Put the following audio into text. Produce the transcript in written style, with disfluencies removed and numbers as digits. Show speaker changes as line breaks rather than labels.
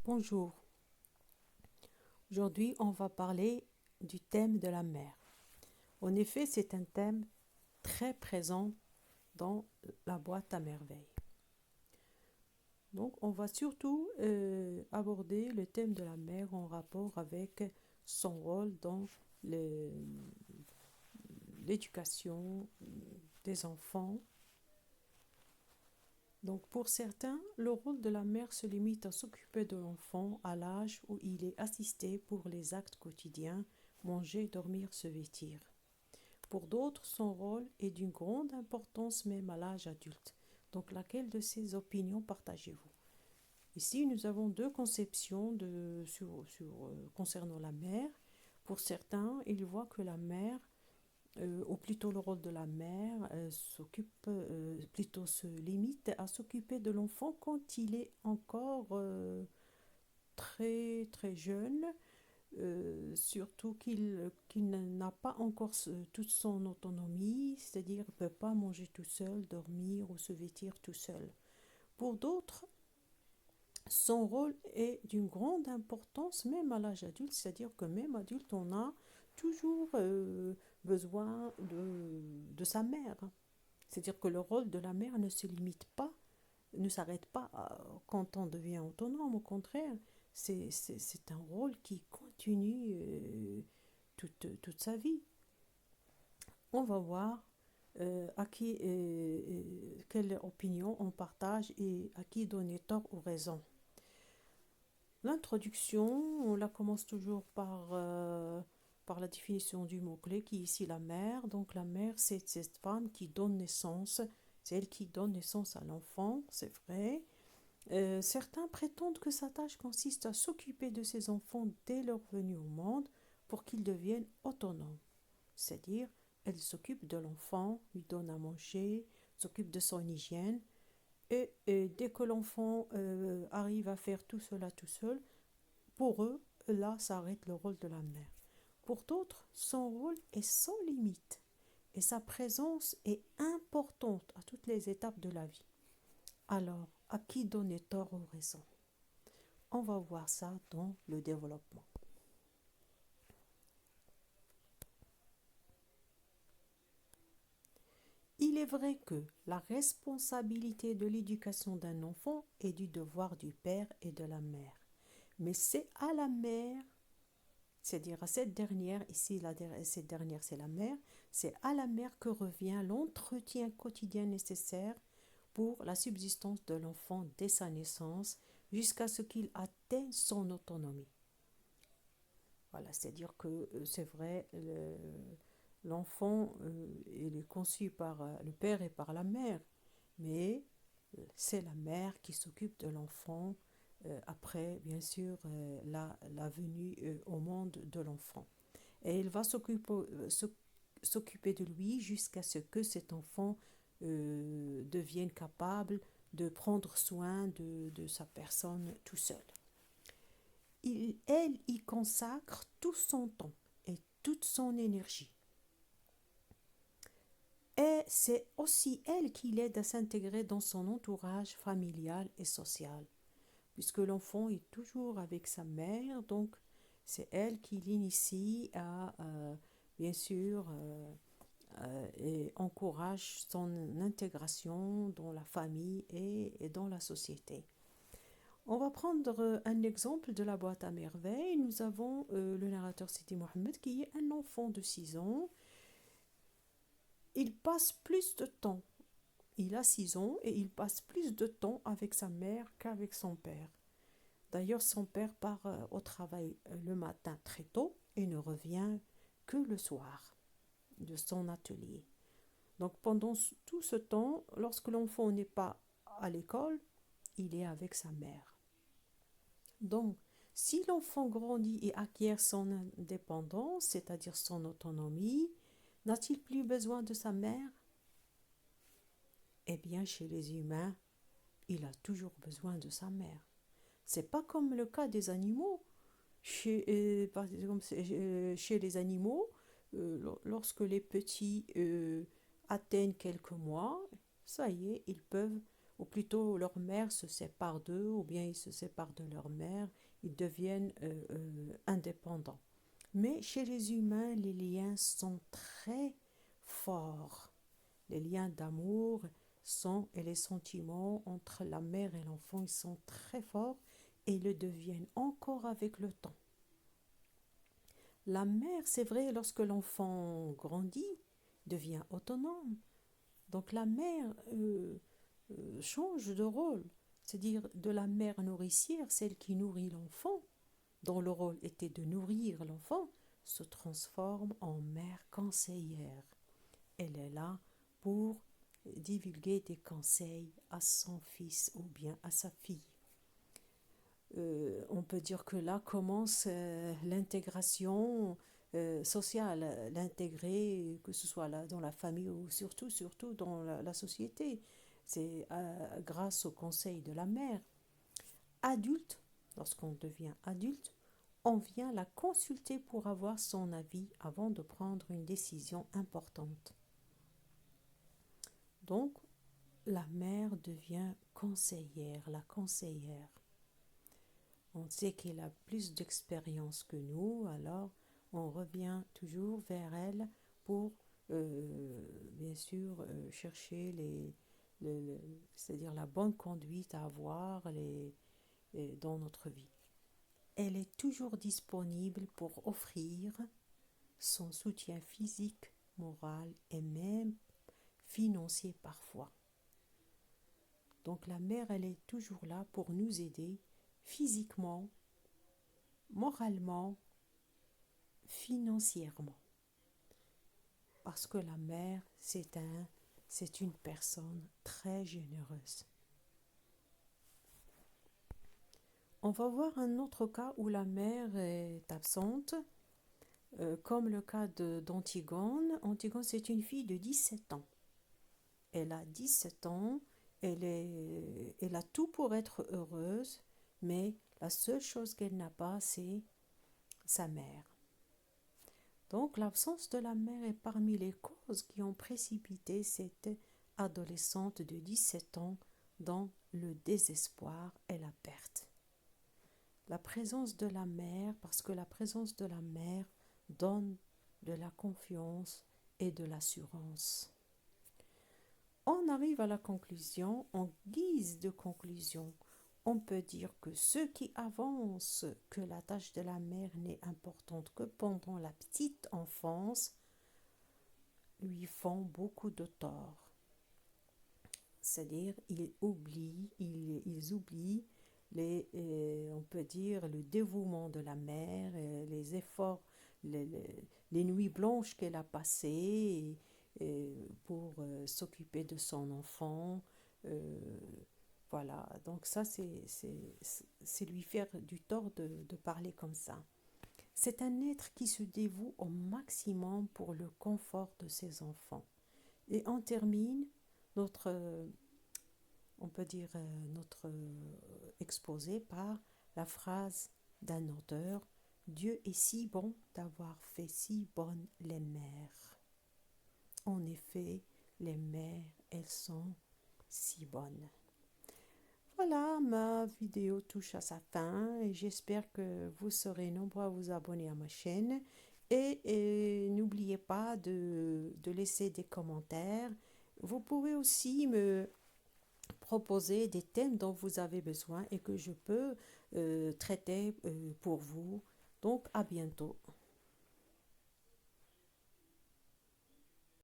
Bonjour, aujourd'hui on va parler du thème de la mer. En effet, c'est un thème très présent dans la boîte à merveilles. Donc on va surtout aborder le thème de la mer en rapport avec son rôle dans l'éducation des enfants. Donc pour certains, le rôle de la mère se limite à s'occuper de l'enfant à l'âge où il est assisté pour les actes quotidiens, manger, dormir, se vêtir. Pour d'autres, son rôle est d'une grande importance même à l'âge adulte. Donc laquelle de ces opinions partagez-vous? Ici, nous avons deux conceptions concernant la mère. Pour certains, ils voient que la mère ou plutôt le rôle de la mère, plutôt se limite à s'occuper de l'enfant quand il est encore très très jeune, surtout qu'il n'a pas encore toute son autonomie, c'est-à-dire ne peut pas manger tout seul, dormir ou se vêtir tout seul. Pour d'autres, son rôle est d'une grande importance même à l'âge adulte, c'est-à-dire que même adulte, on a toujours besoin de sa mère. C'est-à-dire que le rôle de la mère ne se limite pas, ne s'arrête pas quand on devient autonome. Au contraire, c'est un rôle qui continue toute sa vie. On va voir quelle opinion on partage et à qui donner tort ou raison. L'introduction, on la commence toujours par la définition du mot-clé qui est ici la mère. Donc la mère, c'est cette femme qui donne naissance, c'est elle qui donne naissance à l'enfant, c'est vrai. Certains prétendent que sa tâche consiste à s'occuper de ses enfants dès leur venue au monde pour qu'ils deviennent autonomes. C'est-à-dire, elle s'occupe de l'enfant, lui donne à manger, s'occupe de son hygiène. Et dès que l'enfant arrive à faire tout cela tout seul, pour eux, là s'arrête le rôle de la mère. Pour d'autres, son rôle est sans limite et sa présence est importante à toutes les étapes de la vie. Alors, à qui donner tort ou raison? On va voir ça dans le développement. Il est vrai que la responsabilité de l'éducation d'un enfant est du devoir du père et de la mère. Mais c'est à la mère, c'est-à-dire à cette dernière, ici cette dernière c'est la mère, c'est à la mère que revient l'entretien quotidien nécessaire pour la subsistance de l'enfant dès sa naissance jusqu'à ce qu'il atteigne son autonomie. Voilà, c'est-à-dire que c'est vrai, l'enfant il est conçu par le père et par la mère, mais c'est la mère qui s'occupe de l'enfant après, bien sûr, la venue au monde de l'enfant. Et elle va s'occuper de lui jusqu'à ce que cet enfant devienne capable de prendre soin de sa personne tout seul. Elle y consacre tout son temps et toute son énergie. Et c'est aussi elle qui l'aide à s'intégrer dans son entourage familial et social, puisque l'enfant est toujours avec sa mère, donc c'est elle qui l'initie à, bien sûr, et encourage son intégration dans la famille et dans la société. On va prendre un exemple de la boîte à merveilles. Nous avons le narrateur Sidi Mohamed qui est un enfant de 6 ans. Il passe plus de temps. Il a 6 ans et il passe plus de temps avec sa mère qu'avec son père. D'ailleurs, son père part au travail le matin très tôt et ne revient que le soir de son atelier. Donc pendant tout ce temps, lorsque l'enfant n'est pas à l'école, il est avec sa mère. Donc, si l'enfant grandit et acquiert son indépendance, c'est-à-dire son autonomie, n'a-t-il plus besoin de sa mère? Eh bien, chez les humains, il a toujours besoin de sa mère. C'est pas comme le cas des animaux. Par exemple, chez les animaux, lorsque les petits atteignent quelques mois, ça y est, ils peuvent, ou plutôt leur mère se sépare d'eux, ou bien ils se séparent de leur mère, ils deviennent indépendants. Mais chez les humains, les liens sont très forts. Les liens d'amour et les sentiments entre la mère et l'enfant, ils sont très forts et le deviennent encore avec le temps. La mère, c'est vrai, lorsque l'enfant grandit, devient autonome. Donc la mère change de rôle, c'est-à-dire de la mère nourricière, celle qui nourrit l'enfant, dont le rôle était de nourrir l'enfant, se transforme en mère conseillère. Elle est là pour divulguer des conseils à son fils ou bien à sa fille. On peut dire que là commence l'intégration sociale, l'intégrer, que ce soit là, dans la famille ou surtout dans la société. C'est grâce au conseil de la mère. Adulte, lorsqu'on devient adulte, on vient la consulter pour avoir son avis avant de prendre une décision importante. Donc, la mère devient conseillère, la conseillère. On sait qu'elle a plus d'expérience que nous, alors on revient toujours vers elle pour, bien sûr, chercher c'est-à-dire la bonne conduite à avoir dans notre vie. Elle est toujours disponible pour offrir son soutien physique, moral et même financier parfois. Donc la mère, elle est toujours là pour nous aider physiquement, moralement, financièrement. Parce que la mère, c'est une personne très généreuse. On va voir un autre cas où la mère est absente, comme le cas d'Antigone. Antigone, c'est une fille de 17 ans. Elle a 17 ans, elle a tout pour être heureuse, mais la seule chose qu'elle n'a pas, c'est sa mère. Donc l'absence de la mère est parmi les causes qui ont précipité cette adolescente de 17 ans dans le désespoir et la perte. La présence de la mère, parce que la présence de la mère donne de la confiance et de l'assurance. On arrive à la conclusion, en guise de conclusion, on peut dire que ceux qui avancent que la tâche de la mère n'est importante que pendant la petite enfance lui font beaucoup de tort. C'est-à-dire, ils oublient on peut dire, le dévouement de la mère, les efforts, les nuits blanches qu'elle a passées pour s'occuper de son enfant. Voilà, donc ça, c'est lui faire du tort de parler comme ça. C'est un être qui se dévoue au maximum pour le confort de ses enfants. Et on termine notre, on peut dire, notre exposé par la phrase d'un auteur: Dieu est si bon d'avoir fait si bonnes les mères. En effet, les mères, elles sont si bonnes. Voilà, ma vidéo touche à sa fin et j'espère que vous serez nombreux à vous abonner à ma chaîne. Et n'oubliez pas de laisser des commentaires. Vous pouvez aussi me proposer des thèmes dont vous avez besoin et que je peux traiter pour vous. Donc, à bientôt.